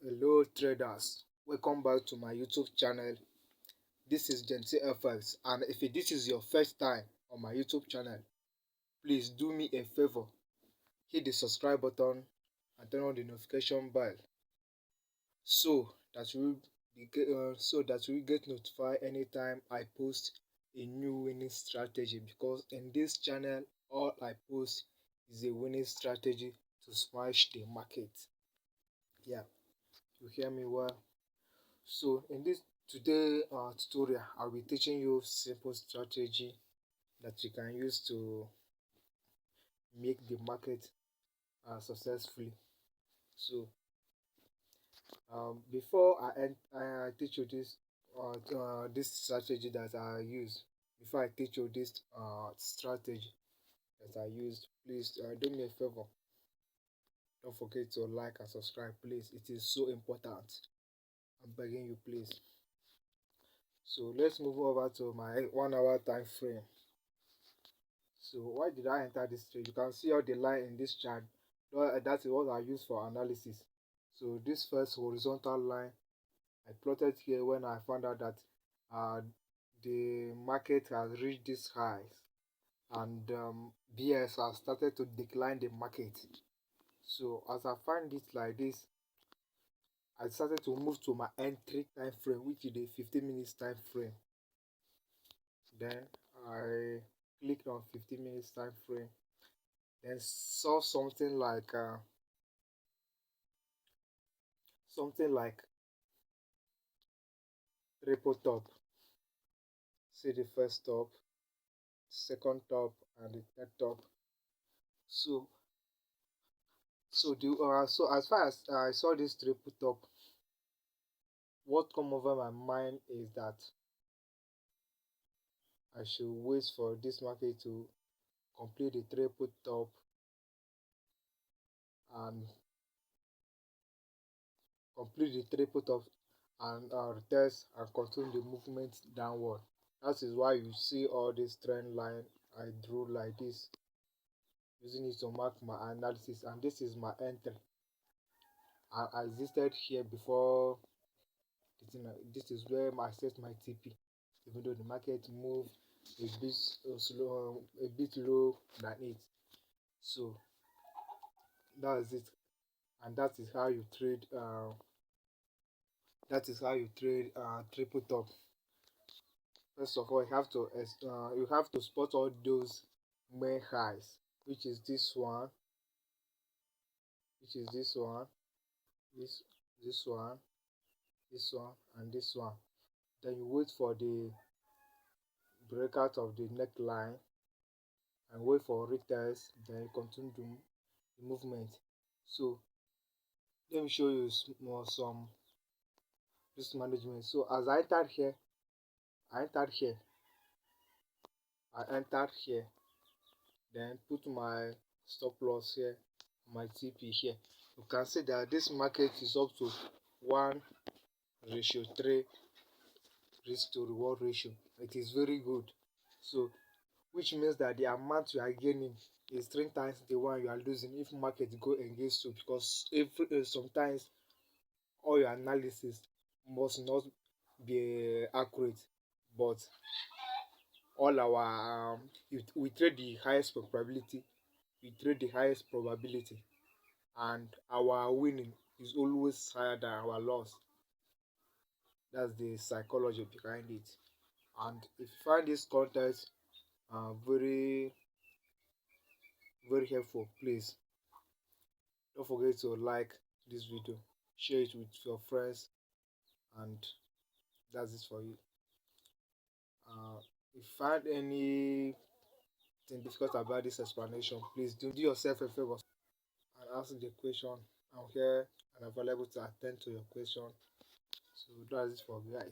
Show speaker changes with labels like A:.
A: Hello traders, welcome back to my YouTube channel. This is Gentle FX, and if this is your first time on my YouTube channel, please do me a favor, hit the subscribe button and turn on the notification bell so that you get notified anytime I post a new winning strategy, because in this channel all I post is a winning strategy to smash the market. Yeah, you hear me well. So in this today tutorial, I'll be teaching you simple strategy that you can use to make the market successfully. So before I teach you this strategy that I use, before I teach you this strategy that I used, please do me a favor. Don't forget to like and subscribe, please. It is so important. I'm begging you, please. So let's move over to my 1 hour time frame. So why did I enter this trade? You can see all the line in this chart. That is what I use for analysis. So this first horizontal line I plotted here when I found out that the market has reached this highs, and BS has started to decline the market. So as I find it like this, I started to move to my entry time frame, which is the 15 minutes time frame. Then I clicked on 15 minutes time frame, then saw something like triple top. See the first top, second top, and the third top. So so as far as I saw this triple top, what come over my mind is that I should wait for this market to complete the triple top and retest and continue the movement downward. That is why you see all this trend line I drew like this, using it to mark my analysis, and this is my entry. I existed here before this is where I set my TP, even though the market moved a bit slow, a bit low than it. So that is it, and that is how you trade. Triple top. First of all, you have to spot all those main highs, which is this one, this this one, and this one. Then you wait for the breakout of the neckline and wait for retest. Then you continue the movement. So let me show you some risk management. So as I entered here, I entered here, then put my stop loss here, my TP here. You can see that this market is up to 1:3 risk to reward ratio. It is very good. So which means that the amount you are gaining is 3 times the one you are losing if market go against you, because sometimes all your analysis must not be accurate, but all our we trade the highest probability, and our winning is always higher than our loss. That's the psychology behind it. And if you find this content very very helpful, please don't forget to like this video, share it with your friends, and that's it for you. If you find anything difficult about this explanation, please do yourself a favor and ask the question. I'm here and available to attend to your question. So that's it for guys.